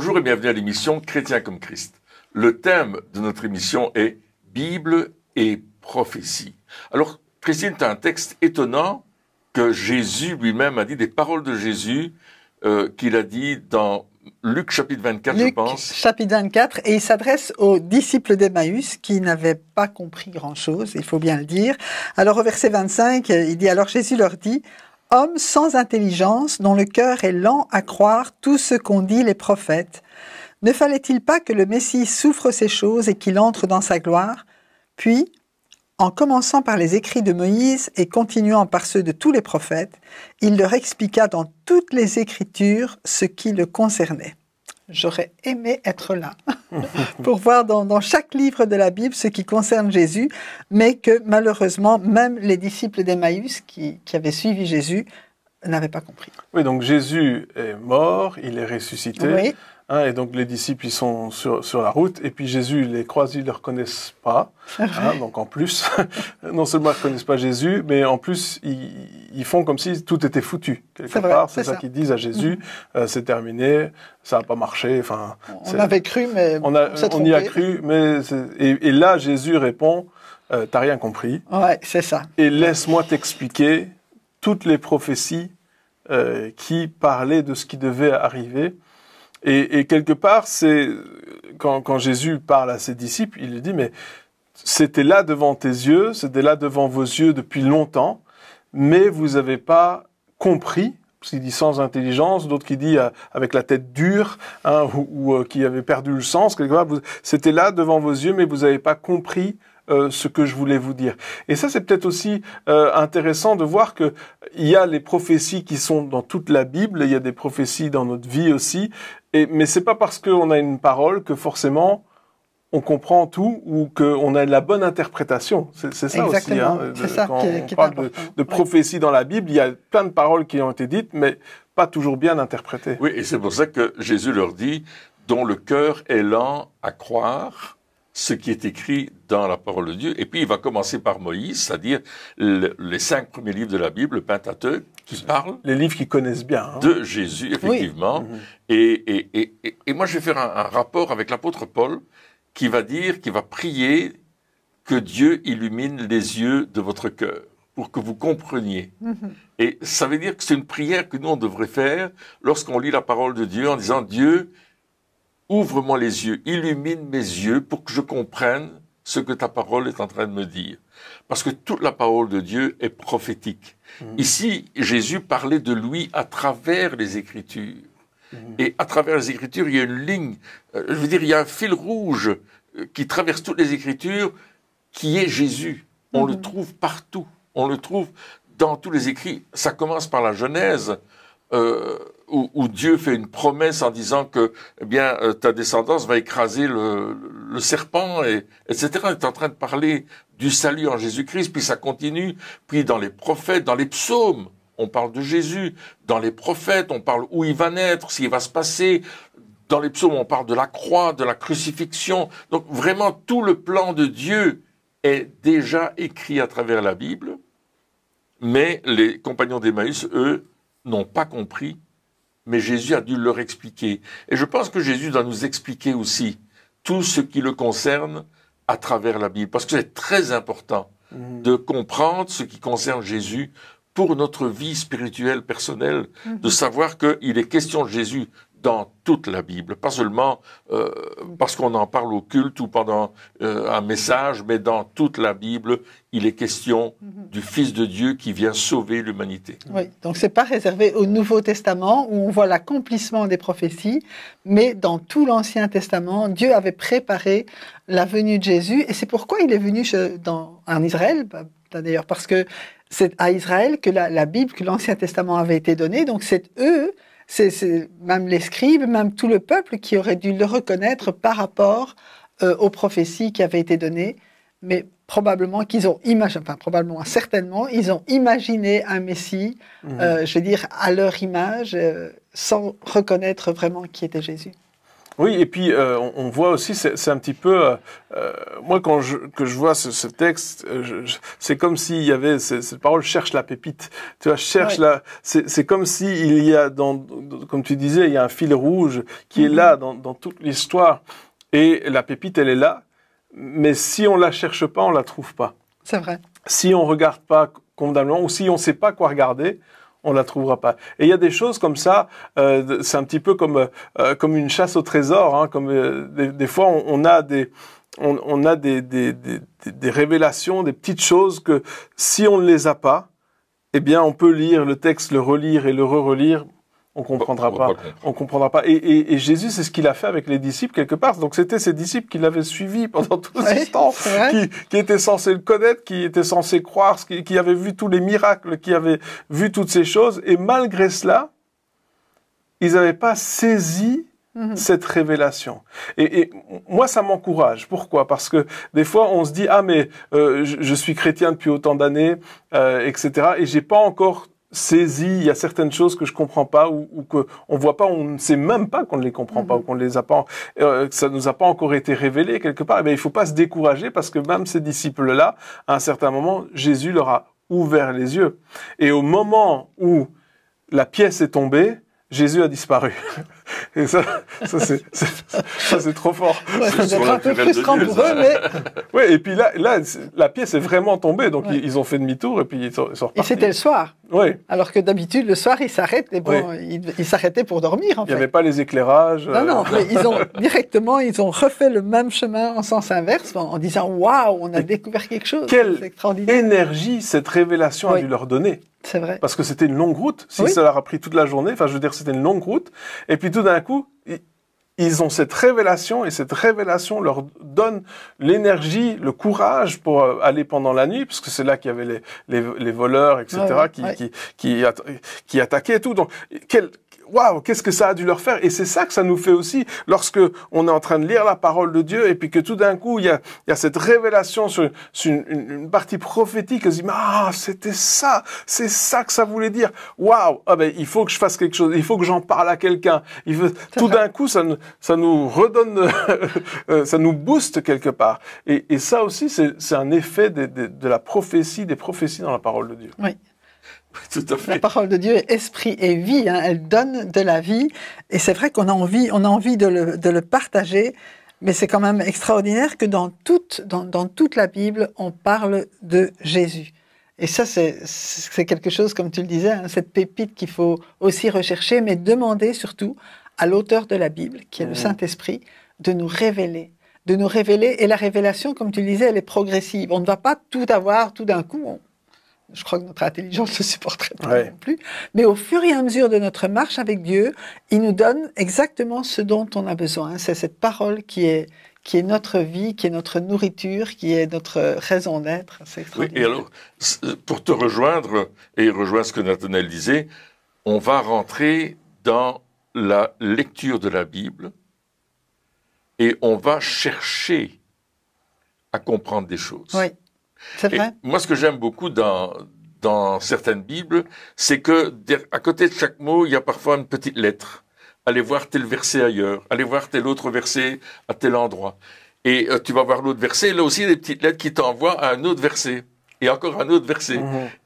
Bonjour et bienvenue à l'émission Chrétien comme Christ. Le thème de notre émission est Bible et prophétie. Alors, Christine, tu as un texte étonnant que Jésus lui-même a dit, des paroles de Jésus qu'il a dit dans Luc chapitre 24, Luc, je pense. chapitre 24, et il s'adresse aux disciples d'Emmaüs qui n'avaient pas compris grand-chose, il faut bien le dire. Alors au verset 25, il dit, alors Jésus leur dit, « Hommes sans intelligence, dont le cœur est lent à croire tout ce qu'ont dit les prophètes, ne fallait-il pas que le Messie souffre ces choses et qu'il entre dans sa gloire ?» Puis, en commençant par les écrits de Moïse et continuant par ceux de tous les prophètes, il leur expliqua dans toutes les Écritures ce qui le concernait. J'aurais aimé être là pour voir dans chaque livre de la Bible ce qui concerne Jésus, mais que malheureusement, même les disciples d'Emmaüs qui avaient suivi Jésus n'avaient pas compris. Oui, donc Jésus est mort, il est ressuscité. Oui. Et donc les disciples ils sont sur la route et puis Jésus les croise, ils ne le reconnaissent pas. Donc en plus, non seulement ils ne reconnaissent pas Jésus, mais en plus ils font comme si tout était foutu. Quelque part, c'est ça qu'ils disent à Jésus, c'est terminé, ça n'a pas marché. Enfin, on avait cru, mais on y a cru, mais et là Jésus répond, t'as rien compris. Ouais, c'est ça. Et laisse-moi t'expliquer toutes les prophéties qui parlaient de ce qui devait arriver. Et quelque part, c'est quand Jésus parle à ses disciples, il lui dit, mais c'était là devant tes yeux, c'était là devant vos yeux depuis longtemps, mais vous n'avez pas compris, parce qu'il dit sans intelligence, d'autres qui dit avec la tête dure, ou qui avait perdu le sens, quelque part, c'était là devant vos yeux, mais vous n'avez pas compris ce que je voulais vous dire. Et ça, c'est peut-être aussi intéressant de voir que il y a les prophéties qui sont dans toute la Bible, il y a des prophéties dans notre vie aussi, mais c'est pas parce qu'on a une parole que forcément on comprend tout ou qu'on a la bonne interprétation. C'est ça exactement. Aussi. C'est ça quand qui on parle de prophéties dans la Bible, il y a plein de paroles qui ont été dites, mais pas toujours bien interprétées. Oui, et c'est pour ça que Jésus leur dit, dont le cœur est lent à croire ce qui est écrit dans la parole de Dieu. Et puis, il va commencer par Moïse, c'est-à-dire les 5 premiers livres de la Bible, le Pentateuque, qui parlent... Les livres qu'ils connaissent bien. De Jésus, effectivement. Oui. Et moi, je vais faire un rapport avec l'apôtre Paul, qui va prier que Dieu illumine les yeux de votre cœur, pour que vous compreniez. Et ça veut dire que c'est une prière que nous, on devrait faire lorsqu'on lit la parole de Dieu, en disant, Dieu, ouvre-moi les yeux, illumine mes yeux pour que je comprenne ce que ta parole est en train de me dire. Parce que toute la parole de Dieu est prophétique. Ici, Jésus parlait de lui à travers les Écritures. Et à travers les Écritures, il y a une ligne, je veux dire, il y a un fil rouge qui traverse toutes les Écritures, qui est Jésus. On le trouve partout. On le trouve dans tous les écrits. Ça commence par la Genèse, où Dieu fait une promesse en disant que, eh bien, ta descendance va écraser le serpent, etc. On est en train de parler du salut en Jésus-Christ, puis ça continue, puis dans les prophètes, dans les psaumes, on parle de Jésus, dans les prophètes, on parle où il va naître, s'il va se passer, dans les psaumes, on parle de la croix, de la crucifixion. Donc vraiment, tout le plan de Dieu est déjà écrit à travers la Bible, mais les compagnons d'Emmaüs, eux, n'ont pas compris, mais Jésus a dû leur expliquer. Et je pense que Jésus doit nous expliquer aussi tout ce qui le concerne à travers la Bible, parce que c'est très important de comprendre ce qui concerne Jésus pour notre vie spirituelle personnelle, de savoir qu'il est question de Jésus dans toute la Bible, pas seulement parce qu'on en parle au culte ou pendant un message, mais dans toute la Bible, il est question du Fils de Dieu qui vient sauver l'humanité. Oui, donc c'est pas réservé au Nouveau Testament où on voit l'accomplissement des prophéties, mais dans tout l'Ancien Testament, Dieu avait préparé la venue de Jésus, et c'est pourquoi il est venu en Israël, d'ailleurs, parce que c'est à Israël que la Bible, que l'Ancien Testament avait été donné, donc c'est eux, c'est même les scribes, même tout le peuple qui aurait dû le reconnaître par rapport aux prophéties qui avaient été données, mais probablement qu'ils ont imaginé, enfin probablement, certainement, ils ont imaginé un Messie, je veux dire, à leur image, sans reconnaître vraiment qui était Jésus. Oui, et puis on voit aussi, c'est un petit peu, moi quand je vois ce texte, c'est comme s'il y avait cette parole cherche la pépite. Tu vois, cherche la. C'est comme si il y a comme tu disais, il y a un fil rouge qui est là dans toute l'histoire, et la pépite elle est là, mais si on la cherche pas, on la trouve pas. C'est vrai. Si on regarde pas convenablement ou si on sait pas quoi regarder, on la trouvera pas. Et il y a des choses comme ça, c'est un petit peu comme une chasse au trésor, hein, comme des fois on a des révélations, des petites choses que si on ne les a pas, eh bien on peut lire le texte, le relire et le re-relire. On comprendra pas. On comprendra pas. Et Jésus, c'est ce qu'il a fait avec les disciples quelque part. Donc c'était ses disciples qui l'avaient suivi pendant tout ce temps, qui étaient censés le connaître, qui étaient censés croire, qui avaient vu tous les miracles, qui avaient vu toutes ces choses. Et malgré cela, ils n'avaient pas saisi cette révélation. Et moi, ça m'encourage. Pourquoi? Parce que des fois, on se dit mais je suis chrétien depuis autant d'années, etc. Et j'ai pas encore saisi, il y a certaines choses que je comprends pas ou que on voit pas, on ne sait même pas qu'on ne les comprend pas ou qu'on ne les a pas, que ça nous a pas encore été révélé quelque part. Mais il faut pas se décourager parce que même ces disciples-là, à un certain moment, Jésus leur a ouvert les yeux. Et au moment où la pièce est tombée, Jésus a disparu. Et ça c'est trop fort. Ouais, ça doit être un peu frustrant pour eux, mais... Oui, et puis là, la pièce est vraiment tombée, donc ils ont fait demi-tour et puis ils sont repartis. Et c'était le soir. Oui. Alors que d'habitude, le soir, ils s'arrêtent, et bon, ils s'arrêtaient pour dormir, en fait. Il n'y avait pas les éclairages. Non, mais ils ont refait le même chemin en sens inverse, en disant, waouh, on a découvert quelque chose. Quelle énergie cette révélation a dû leur donner. C'est vrai. Parce que c'était une longue route. Si ça leur a pris toute la journée, enfin, je veux dire, c'était une longue route. Et puis tout d'un coup, ils ont cette révélation et cette révélation leur donne l'énergie, le courage pour aller pendant la nuit, parce que c'est là qu'il y avait les voleurs, etc., qui attaquaient et tout. Donc, waouh, qu'est-ce que ça a dû leur faire? Et c'est ça que ça nous fait aussi lorsque on est en train de lire la parole de Dieu et puis que tout d'un coup, il y a cette révélation sur une partie prophétique. On se dit, c'était ça, c'est ça que ça voulait dire. Waouh, il faut que je fasse quelque chose, il faut que j'en parle à quelqu'un. Tout d'un coup, ça nous redonne, ça nous booste quelque part. Et ça aussi, c'est un effet de la prophétie, des prophéties dans la parole de Dieu. Oui. Tout à fait. La parole de Dieu est esprit et vie, hein, elle donne de la vie, et c'est vrai qu'on a envie de le partager, mais c'est quand même extraordinaire que dans toute la Bible, on parle de Jésus. Et ça, c'est quelque chose, comme tu le disais, hein, cette pépite qu'il faut aussi rechercher, mais demander surtout à l'auteur de la Bible, qui est le Saint-Esprit, de nous révéler. Et la révélation, comme tu le disais, elle est progressive. On ne va pas tout avoir tout d'un coup. Je crois que notre intelligence ne le supporterait pas non plus. Mais au fur et à mesure de notre marche avec Dieu, il nous donne exactement ce dont on a besoin. C'est cette parole qui est notre vie, qui est notre nourriture, qui est notre raison d'être. C'est extraordinaire. Oui, et alors, pour te rejoindre, et rejoindre ce que Nathanaël disait, on va rentrer dans la lecture de la Bible et on va chercher à comprendre des choses. Oui. C'est vrai. Et moi, ce que j'aime beaucoup dans certaines Bibles, c'est que à côté de chaque mot, il y a parfois une petite lettre. Allez voir tel verset ailleurs, allez voir tel autre verset à tel endroit. Et tu vas voir l'autre verset, là aussi, il y a des petites lettres qui t'envoient à un autre verset. Et encore un autre verset.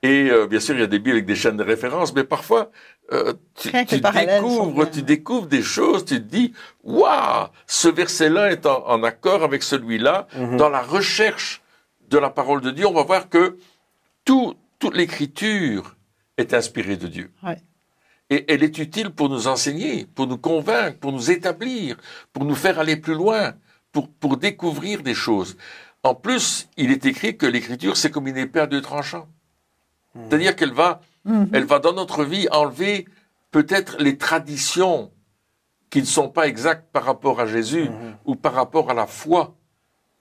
Et bien sûr, il y a des Bibles avec des chaînes de référence, mais parfois, tu découvres des choses, tu te dis, waouh, ce verset-là est en accord avec celui-là. Dans la recherche de la parole de Dieu, on va voir que toute l'écriture est inspirée de Dieu. Ouais. Et elle est utile pour nous enseigner, pour nous convaincre, pour nous établir, pour nous faire aller plus loin, pour découvrir des choses. En plus, il est écrit que l'écriture, c'est comme une épée à deux tranchants. C'est-à-dire qu'elle va dans notre vie enlever peut-être les traditions qui ne sont pas exactes par rapport à Jésus ou par rapport à la foi.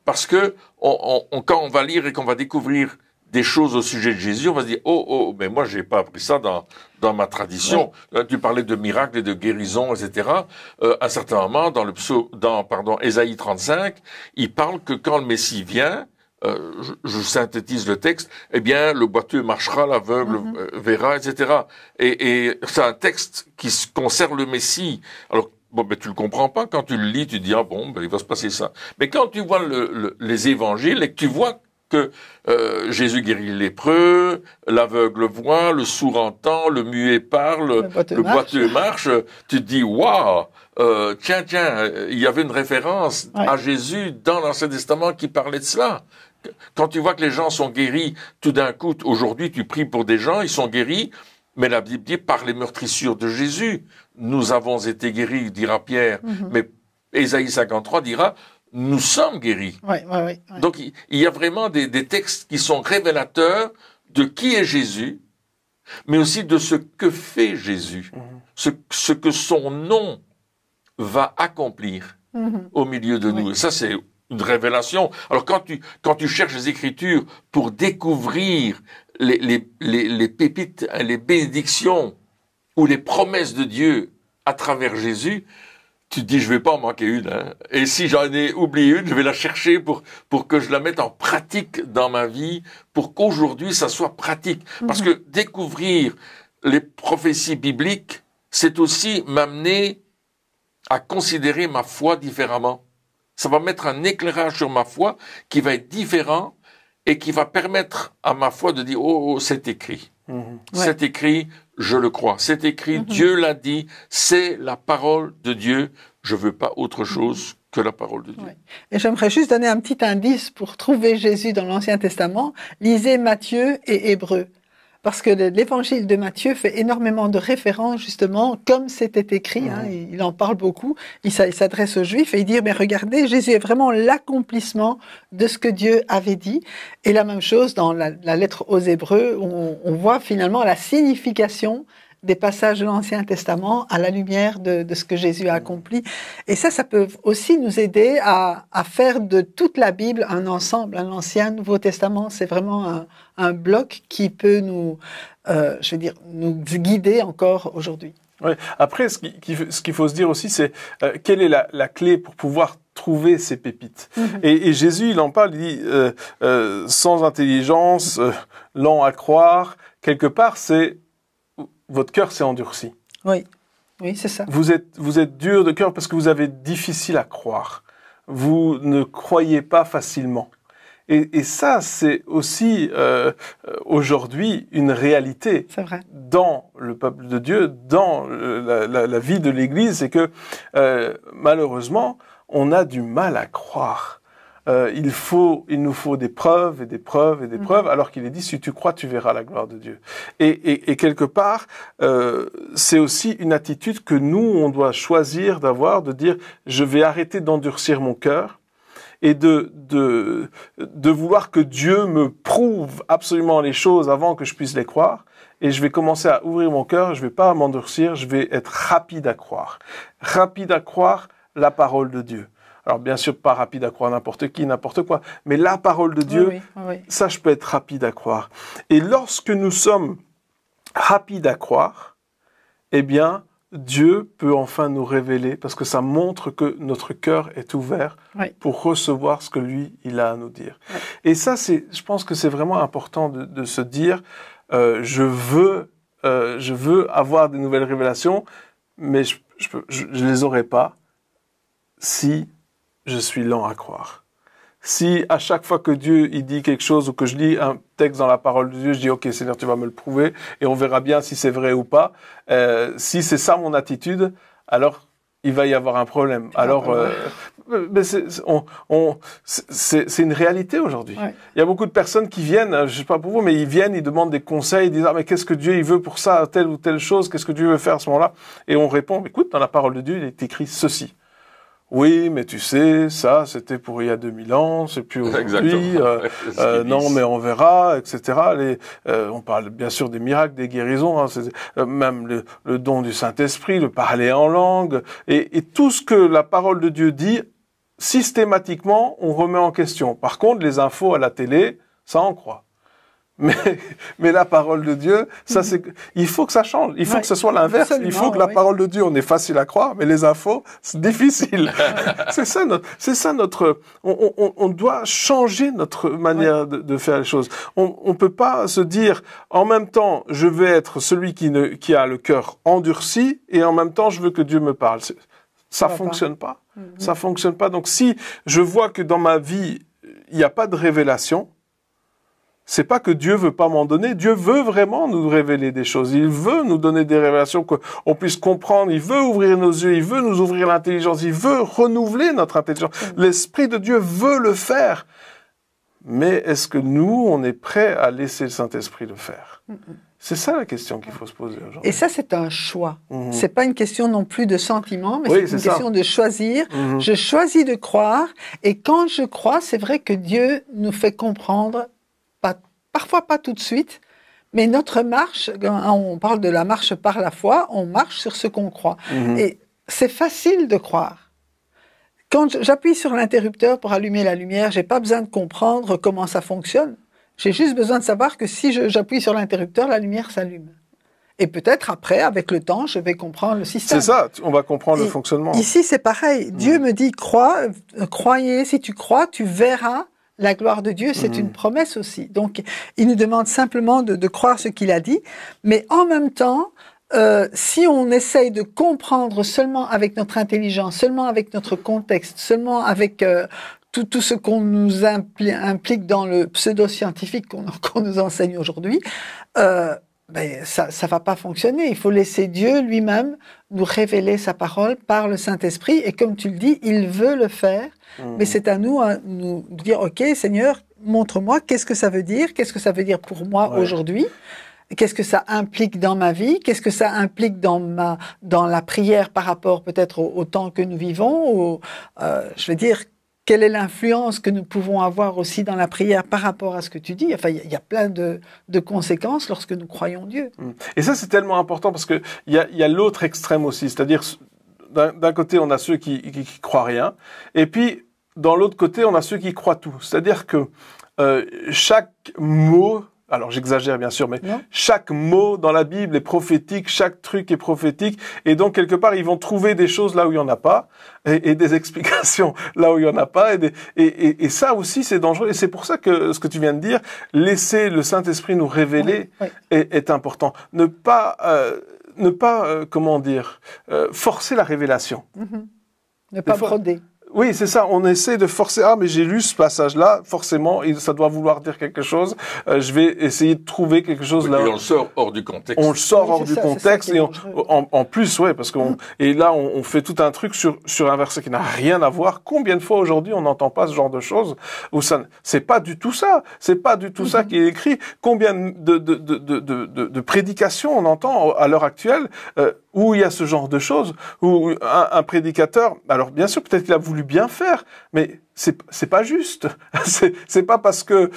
Parce que quand on va lire et qu'on va découvrir des choses au sujet de Jésus, on va se dire, mais moi j'ai pas appris ça dans ma tradition. Ouais. Tu parlais de miracles et de guérisons, etc. À un certain moment, dans Ésaïe 35, il parle que quand le Messie vient, je synthétise le texte, eh bien le boiteux marchera, l'aveugle verra, etc. Et c'est un texte qui concerne le Messie. Alors bon, ben, tu le comprends pas. Quand tu le lis, tu dis, ah bon, ben, il va se passer ça. Mais quand tu vois les évangiles et que tu vois que Jésus guérit les lépreux, l'aveugle voit, le sourd entend, le muet parle, le boiteux marche, tu te dis, waouh, tiens, il y avait une référence à Jésus dans l'Ancien Testament qui parlait de cela. Quand tu vois que les gens sont guéris, tout d'un coup, aujourd'hui, tu pries pour des gens, ils sont guéris, mais la Bible dit, par les meurtrissures de Jésus, nous avons été guéris, dira Pierre. Mais Ésaïe 53 dira, nous sommes guéris. Ouais. Donc, il y a vraiment des textes qui sont révélateurs de qui est Jésus, mais aussi de ce que fait Jésus, ce que son nom va accomplir au milieu de nous. Et ça, c'est une révélation. Alors, quand tu cherches les Écritures pour découvrir les pépites, les bénédictions ou les promesses de Dieu à travers Jésus, tu te dis, je vais pas en manquer une. Hein. Et si j'en ai oublié une, je vais la chercher pour que je la mette en pratique dans ma vie, pour qu'aujourd'hui, ça soit pratique. Parce que découvrir les prophéties bibliques, c'est aussi m'amener à considérer ma foi différemment. Ça va mettre un éclairage sur ma foi qui va être différent et qui va permettre à ma foi de dire, oh, c'est écrit. C'est écrit, je le crois. C'est écrit, Dieu l'a dit, c'est la parole de Dieu. Je veux pas autre chose que la parole de Dieu. Et j'aimerais juste donner un petit indice pour trouver Jésus dans l'Ancien Testament. Lisez Matthieu et Hébreux. Parce que l'évangile de Matthieu fait énormément de références, justement, comme c'était écrit, hein, il en parle beaucoup, il s'adresse aux Juifs et il dit, mais regardez, Jésus est vraiment l'accomplissement de ce que Dieu avait dit. Et la même chose dans la lettre aux Hébreux, on voit finalement la signification des passages de l'Ancien Testament à la lumière de ce que Jésus a accompli. Et ça peut aussi nous aider à faire de toute la Bible un ensemble, un Ancien, Nouveau Testament. C'est vraiment un bloc qui peut nous guider encore aujourd'hui. Ouais. Après, ce qu'il faut se dire aussi, c'est quelle est la clé pour pouvoir trouver ces pépites. Et Jésus, il en parle, il dit sans intelligence, lent à croire. Quelque part, c'est votre cœur s'est endurci. Oui, c'est ça. Vous êtes dur de cœur parce que vous avez difficile à croire. Vous ne croyez pas facilement. Et ça, c'est aussi aujourd'hui une réalité. C'est vrai. Dans le peuple de Dieu, dans la vie de l'Église, c'est que malheureusement, on a du mal à croire. Il nous faut des preuves et des preuves et des preuves, alors qu'il est dit, si tu crois, tu verras la gloire de Dieu. Et quelque part, c'est aussi une attitude que nous, on doit choisir d'avoir, de dire, je vais arrêter d'endurcir mon cœur, et de vouloir que Dieu me prouve absolument les choses avant que je puisse les croire, et je vais commencer à ouvrir mon cœur, je vais pas m'endurcir, je vais être rapide à croire la parole de Dieu. Alors bien sûr, pas rapide à croire n'importe qui, n'importe quoi, mais la parole de Dieu, ça je peux être rapide à croire. Et lorsque nous sommes rapides à croire, eh bien, Dieu peut enfin nous révéler, parce que ça montre que notre cœur est ouvert pour recevoir ce que lui, il a à nous dire. Et ça, je pense que c'est vraiment important de se dire, je veux avoir des nouvelles révélations, mais je les aurai pas si je suis lent à croire. Si à chaque fois que Dieu il dit quelque chose ou que je lis un texte dans la parole de Dieu, je dis ok Seigneur, tu vas me le prouver et on verra bien si c'est vrai ou pas. Si c'est ça mon attitude, alors il va y avoir un problème. Alors mais c'est une réalité aujourd'hui. Il y a beaucoup de personnes qui viennent, je sais pas pour vous, mais ils viennent, ils demandent des conseils, ils disent ah mais qu'est-ce que Dieu il veut pour ça, telle ou telle chose, qu'est-ce que Dieu veut faire à ce moment-là? Et on répond écoute, dans la parole de Dieu il est écrit ceci. Oui, mais tu sais, ça, c'était pour il y a 2000 ans, c'est plus aujourd'hui. Non, mais on verra, etc. On parle bien sûr des miracles, des guérisons, hein, même le don du Saint-Esprit, le parler en langue, et tout ce que la parole de Dieu dit, systématiquement, on remet en question. Par contre, les infos à la télé, ça on croit. Mais la parole de Dieu, ça il faut que ça change. Il faut que ce soit l'inverse. Il faut que la parole de Dieu, on est facile à croire, mais les infos, c'est difficile. c'est ça notre, on doit changer notre manière de faire les choses. On peut pas se dire, en même temps, je vais être celui qui a le cœur endurci, et en même temps, je veux que Dieu me parle. ça fonctionne pas. Ça fonctionne pas. Donc si je vois que dans ma vie, il n'y a pas de révélation, c'est pas que Dieu veut pas m'en donner. Dieu veut vraiment nous révéler des choses. Il veut nous donner des révélations qu'on puisse comprendre. Il veut ouvrir nos yeux. Il veut nous ouvrir l'intelligence. Il veut renouveler notre intelligence. L'Esprit de Dieu veut le faire. Mais est-ce que nous, on est prêts à laisser le Saint-Esprit le faire? C'est ça la question qu'il faut se poser aujourd'hui. Et ça, c'est un choix. C'est pas une question non plus de sentiment, mais Oui, c'est une ça. question de choisir. Je choisis de croire. Et quand je crois, c'est vrai que Dieu nous fait comprendre, parfois pas tout de suite, mais notre marche, quand on parle de la marche par la foi, on marche sur ce qu'on croit. Et c'est facile de croire. Quand j'appuie sur l'interrupteur pour allumer la lumière, j'ai pas besoin de comprendre comment ça fonctionne. J'ai juste besoin de savoir que si j'appuie sur l'interrupteur, la lumière s'allume. Et peut-être après, avec le temps, je vais comprendre le système. C'est ça, on va comprendre le fonctionnement. Ici, c'est pareil. Dieu me dit, croyez, si tu crois, tu verras la gloire de Dieu. C'est une promesse aussi. Donc, il nous demande simplement de croire ce qu'il a dit. Mais en même temps, si on essaye de comprendre seulement avec notre intelligence, seulement avec notre contexte, seulement avec tout ce qu'on nous implique dans le pseudo-scientifique qu'on nous enseigne aujourd'hui, ça va pas fonctionner. Il faut laisser Dieu lui-même nous révéler sa parole par le Saint-Esprit. Et comme tu le dis, il veut le faire. Mais c'est à nous de nous dire, OK, Seigneur, montre-moi qu'est-ce que ça veut dire pour moi aujourd'hui. Qu'est-ce que ça implique dans ma vie? Qu'est-ce que ça implique dans la prière par rapport peut-être au temps que nous vivons? Je veux dire, quelle est l'influence que nous pouvons avoir aussi dans la prière par rapport à ce que tu dis? Enfin, il y a plein de conséquences lorsque nous croyons Dieu. Et ça, c'est tellement important parce que il y a l'autre extrême aussi. C'est-à-dire, d'un côté, on a ceux qui croient rien. Et puis, dans l'autre côté, on a ceux qui croient tout. C'est-à-dire que chaque mot, alors j'exagère bien sûr, mais chaque mot dans la Bible est prophétique, chaque truc est prophétique, et donc quelque part ils vont trouver des choses là où il y en a pas, et des explications là où il y en a pas, et ça aussi c'est dangereux, et c'est pour ça que ce que tu viens de dire, laisser le Saint-Esprit nous révéler est important. Ne pas comment dire, forcer la révélation. Ne pas broder. Oui, c'est ça. On essaie de forcer. Ah, mais j'ai lu ce passage-là. Forcément, ça doit vouloir dire quelque chose. Je vais essayer de trouver quelque chose là. Et on le sort hors du contexte. On le sort hors du contexte. Et en plus, parce qu'on et là, on fait tout un truc sur un verset qui n'a rien à voir. Combien de fois aujourd'hui on n'entend pas ce genre de choses où ça, c'est pas du tout ça. C'est pas du tout ça qui est écrit. Combien de prédications on entend à l'heure actuelle où il y a ce genre de choses, où un prédicateur, alors bien sûr peut-être qu'il a voulu bien faire, mais c'est pas juste. C'est pas parce que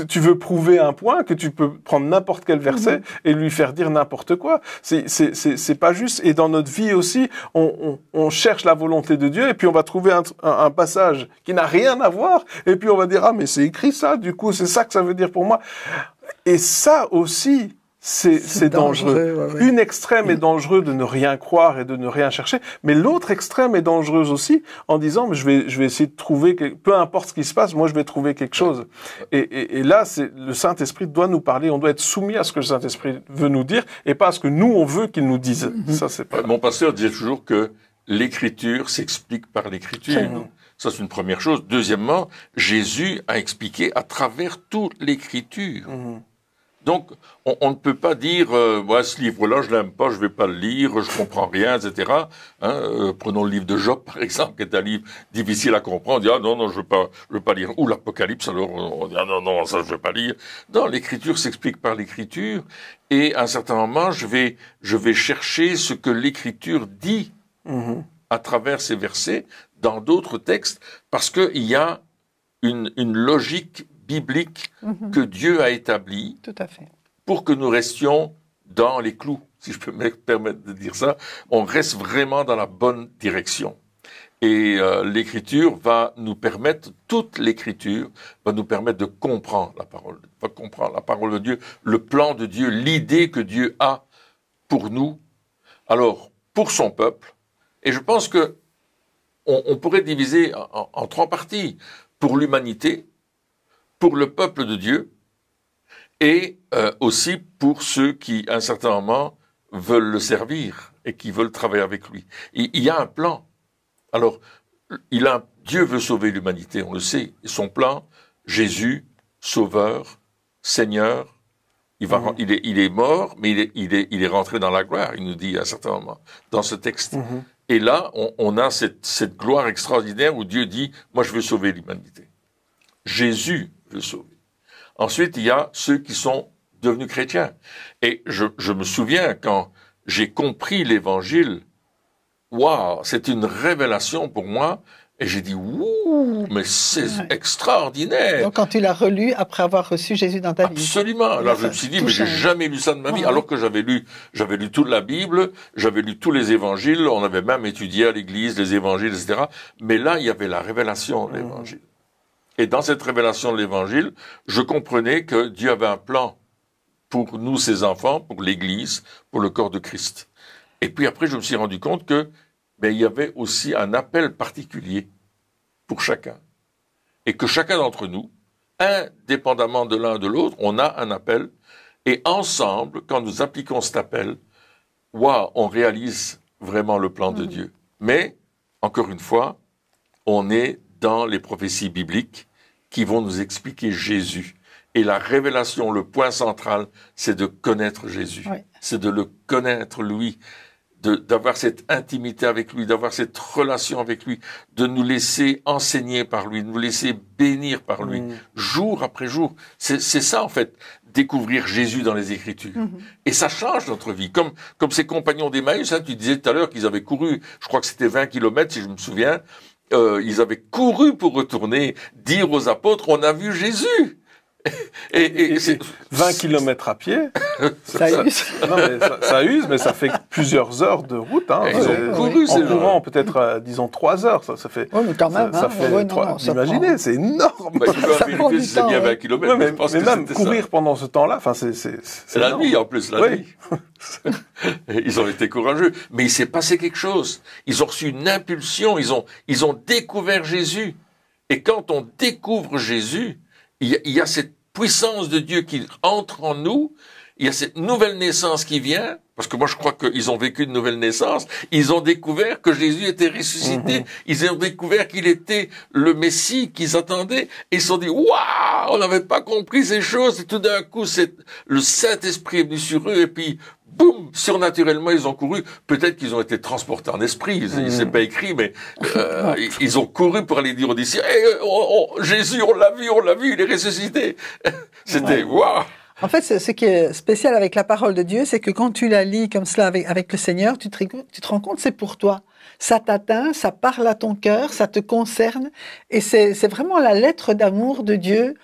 tu veux prouver un point que tu peux prendre n'importe quel verset et lui faire dire n'importe quoi. C'est pas juste. Et dans notre vie aussi, on cherche la volonté de Dieu et puis on va trouver un passage qui n'a rien à voir et puis on va dire ah mais c'est écrit ça, du coup c'est ça que ça veut dire pour moi. Et ça aussi, c'est dangereux. Une extrême est dangereux de ne rien croire et de ne rien chercher, mais l'autre extrême est dangereuse aussi en disant mais je vais essayer de trouver peu importe ce qui se passe, moi je vais trouver quelque chose. Et là c'est le Saint-Esprit doit nous parler, on doit être soumis à ce que le Saint-Esprit veut nous dire et pas à ce que nous on veut qu'il nous dise. Ça c'est pas. Mon pasteur disait toujours que l'Écriture s'explique par l'Écriture. Ça, c'est une première chose. Deuxièmement, Jésus a expliqué à travers toute l'Écriture. Donc, on ne peut pas dire, moi, ce livre-là, je l'aime pas, je vais pas le lire, je comprends rien, etc. Prenons le livre de Job, par exemple, qui est un livre difficile à comprendre. On dit, ah non, je veux pas lire. Ou l'Apocalypse, alors, on dit, ah non, ça, je veux pas lire. Non, l'Écriture s'explique par l'Écriture. Et à un certain moment, je vais chercher ce que l'Écriture dit à travers ces versets dans d'autres textes, parce qu'il y a une logique biblique que Dieu a établie pour que nous restions dans les clous, si je peux me permettre de dire ça. On reste vraiment dans la bonne direction. Et l'Écriture va nous permettre, toute l'Écriture va nous permettre de comprendre la parole de Dieu, le plan de Dieu, l'idée que Dieu a pour nous, alors pour son peuple. Et je pense que on pourrait diviser en trois parties. Pour l'humanité, pour le peuple de Dieu, et aussi pour ceux qui, à un certain moment, veulent le servir. et qui veulent travailler avec lui. Et il y a un plan. Alors, Dieu veut sauver l'humanité, on le sait. Et son plan, Jésus, Sauveur, Seigneur, il est mort, mais il est rentré dans la gloire, il nous dit à un certain moment, dans ce texte. Et là, on a cette gloire extraordinaire où Dieu dit, moi je veux sauver l'humanité. Jésus veut sauver. Ensuite, il y a ceux qui sont devenus chrétiens. Et je me souviens quand j'ai compris l'évangile, waouh, c'est une révélation pour moi. Et j'ai dit, ouh, mais c'est extraordinaire. Donc, quand tu l'as relu après avoir reçu Jésus dans ta vie. Absolument. Là, je me suis dit, mais j'ai jamais lu ça de ma vie. Alors que j'avais lu toute la Bible, j'avais lu tous les évangiles, on avait même étudié à l'église les évangiles, etc. Mais là, il y avait la révélation de l'évangile. Et dans cette révélation de l'évangile, je comprenais que Dieu avait un plan pour nous, ses enfants, pour l'église, pour le corps de Christ. Et puis après, je me suis rendu compte que mais il y avait aussi un appel particulier pour chacun. Et que chacun d'entre nous, indépendamment de l'un de l'autre, on a un appel. Et ensemble, quand nous appliquons cet appel, waouh, on réalise vraiment le plan de Dieu. Mais, encore une fois, on est dans les prophéties bibliques qui vont nous expliquer Jésus. Et la révélation, le point central, c'est de connaître Jésus. Oui. C'est de le connaître, lui. D'avoir cette intimité avec lui, d'avoir cette relation avec lui, de nous laisser enseigner par lui, de nous laisser bénir par lui, jour après jour. C'est ça, en fait, découvrir Jésus dans les Écritures. Et ça change notre vie. Comme ces compagnons d'Emmaüs, hein, tu disais tout à l'heure qu'ils avaient couru, je crois que c'était 20 kilomètres, si je me souviens, ils avaient couru pour retourner dire aux apôtres, on a vu Jésus. Et 20 kilomètres à pied, ça use, mais ça fait plusieurs heures de route. Hein. En courant peut-être, disons, 3 heures. Ça fait. Oui, mais quand même. Ça fait. Imaginez, c'est énorme. C'est bien 20 kilomètres. Mais même courir pendant ce temps-là, c'est la nuit en plus, la nuit. Ils ont été courageux, mais il s'est passé quelque chose. Ils ont reçu une impulsion. Ils ont découvert Jésus. Et quand on découvre Jésus, il y a cette puissance de Dieu qui entre en nous, il y a cette nouvelle naissance qui vient, parce que moi je crois qu'ils ont vécu une nouvelle naissance, ils ont découvert que Jésus était ressuscité, ils ont découvert qu'il était le Messie qu'ils attendaient, et ils se sont dit, waouh, on n'avait pas compris ces choses, et tout d'un coup, le Saint-Esprit est venu sur eux, et puis, boum, surnaturellement, ils ont couru. Peut-être qu'ils ont été transportés en esprit. C'est pas écrit, mais ils ont couru pour aller dire aux disciples, Jésus, on l'a vu, il est ressuscité. C'était waouh. En fait, ce qui est spécial avec la parole de Dieu, c'est que quand tu la lis comme cela avec le Seigneur, tu te rends compte, c'est pour toi. Ça t'atteint, ça parle à ton cœur, ça te concerne, et c'est vraiment la lettre d'amour de Dieu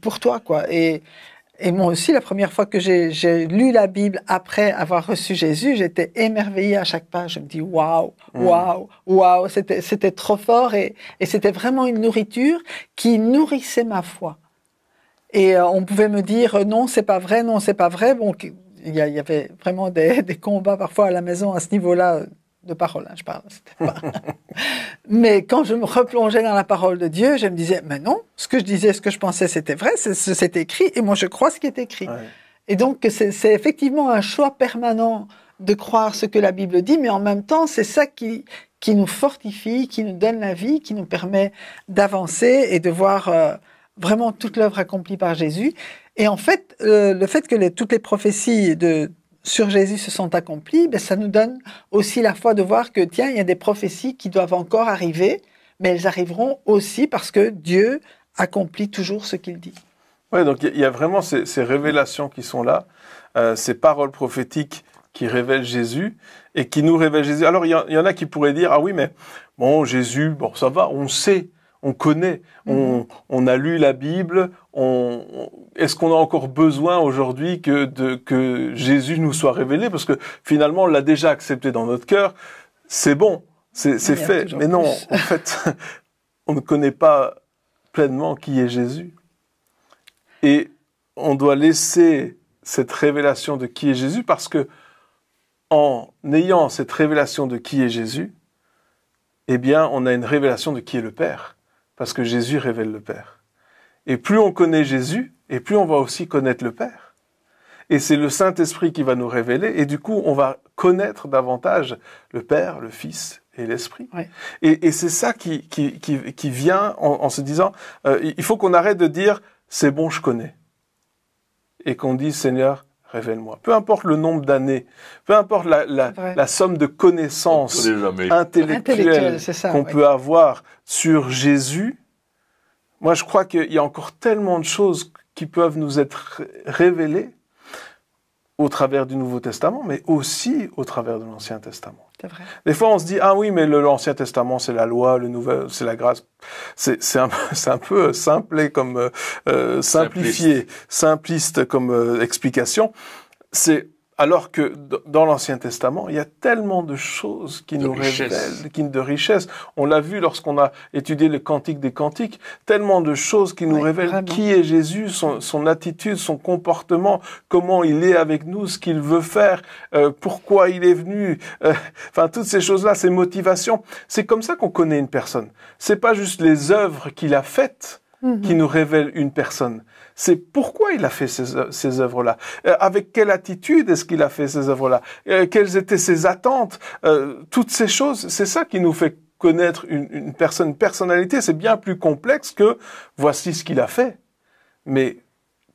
pour toi, quoi. Et moi aussi, la première fois que j'ai lu la Bible après avoir reçu Jésus, j'étais émerveillée à chaque page. Je me dis waouh, waouh, c'était trop fort et c'était vraiment une nourriture qui nourrissait ma foi. Et on pouvait me dire non, c'est pas vrai, non, c'est pas vrai. Bon, il y avait vraiment des combats parfois à la maison à ce niveau-là. De parole, hein, je parle. Mais quand je me replongeais dans la parole de Dieu, je me disais, mais non, ce que je disais, ce que je pensais, c'était vrai, c'est écrit, et moi je crois ce qui est écrit. Ouais. Et donc c'est effectivement un choix permanent de croire ce que la Bible dit, mais en même temps, c'est ça qui nous fortifie, qui nous donne la vie, qui nous permet d'avancer et de voir vraiment toute l'œuvre accomplie par Jésus. Et en fait, le fait que toutes les prophéties sur Jésus se sont accomplies, ben ça nous donne aussi la foi de voir que, tiens, il y a des prophéties qui doivent encore arriver, mais elles arriveront aussi parce que Dieu accomplit toujours ce qu'il dit. Oui, donc il y a vraiment ces révélations qui sont là, ces paroles prophétiques qui révèlent Jésus et qui nous révèlent Jésus. Alors, il y en a qui pourraient dire, ah oui, mais bon, Jésus, bon, ça va, on sait, on connaît, on a lu la Bible, est-ce qu'on a encore besoin aujourd'hui que Jésus nous soit révélé? Parce que finalement, on l'a déjà accepté dans notre cœur, c'est bon, c'est fait. Mais non, en fait, on ne connaît pas pleinement qui est Jésus. Et on doit laisser cette révélation de qui est Jésus parce que en ayant cette révélation de qui est Jésus, eh bien, on a une révélation de qui est le Père. Parce que Jésus révèle le Père. Et plus on connaît Jésus, et plus on va aussi connaître le Père. et c'est le Saint-Esprit qui va nous révéler, et du coup, on va connaître davantage le Père, le Fils et l'Esprit. Ouais. Et c'est ça qui vient en se disant, il faut qu'on arrête de dire, c'est bon, je connais. Et qu'on dise, Seigneur, révèle-moi. Peu importe le nombre d'années, peu importe la somme de connaissances intellectuelles qu'on peut avoir sur Jésus, moi je crois qu'il y a encore tellement de choses qui peuvent nous être révélées au travers du Nouveau Testament, mais aussi au travers de l'Ancien Testament. C'est vrai. Des fois, on se dit, ah oui, mais l'Ancien Testament, c'est la loi, le Nouvel, c'est la grâce. C'est un peu simplé comme, simpliste comme explication. Alors que dans l'Ancien Testament, il y a tellement de choses qui nous révèlent, de richesses. On l'a vu lorsqu'on a étudié le Cantique des Cantiques, tellement de choses qui nous révèlent vraiment qui est Jésus, son attitude, son comportement, comment il est avec nous, ce qu'il veut faire, pourquoi il est venu. Enfin, toutes ces choses-là, ces motivations. C'est comme ça qu'on connaît une personne. C'est pas juste les œuvres qu'il a faites qui nous révèlent une personne. C'est pourquoi il a fait ces œuvres-là. Avec quelle attitude est-ce qu'il a fait ces œuvres-là? Quelles étaient ses attentes? Toutes ces choses, c'est ça qui nous fait connaître une personne. Une personnalité, c'est bien plus complexe que voici ce qu'il a fait. Mais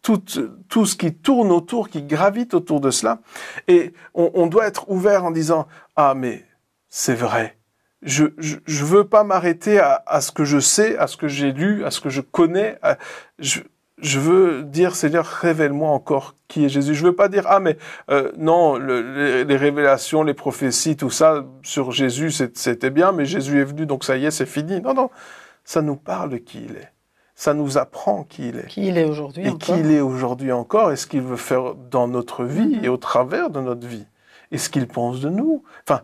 tout ce qui tourne autour, qui gravite autour de cela. Et on doit être ouvert en disant, ah mais c'est vrai. Je veux pas m'arrêter à ce que je sais, à ce que j'ai lu, à ce que je connais. Je veux dire, Seigneur, révèle-moi encore qui est Jésus. Je veux pas dire, ah mais non, les révélations, les prophéties, tout ça sur Jésus, c'était bien, mais Jésus est venu, donc ça y est, c'est fini. Non, non, ça nous parle de qui il est. Ça nous apprend qui il est. Qui il est aujourd'hui encore. Et qui il est aujourd'hui encore, et ce qu'il veut faire dans notre vie et au travers de notre vie. Et ce qu'il pense de nous. Enfin,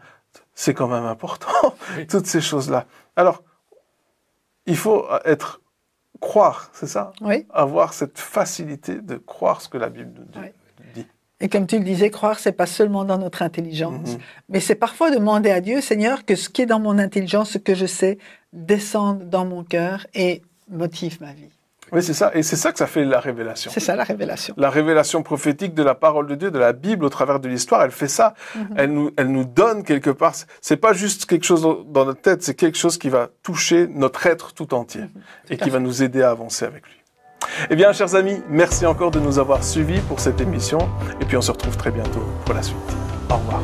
c'est quand même important, toutes ces choses-là. Alors, il faut croire, c'est ça? Oui. Avoir cette facilité de croire ce que la Bible nous dit. Et comme tu le disais, croire, c'est pas seulement dans notre intelligence, mais c'est parfois demander à Dieu, Seigneur, que ce qui est dans mon intelligence, ce que je sais, descende dans mon cœur et motive ma vie. Oui, c'est ça. Et c'est ça que ça fait la révélation. C'est ça, la révélation. La révélation prophétique de la parole de Dieu, de la Bible, au travers de l'histoire, elle fait ça. Elle nous donne quelque part. C'est pas juste quelque chose dans notre tête, c'est quelque chose qui va toucher notre être tout entier et qui va nous aider à avancer avec lui. Eh bien, chers amis, merci encore de nous avoir suivis pour cette émission. Et puis, on se retrouve très bientôt pour la suite. Au revoir.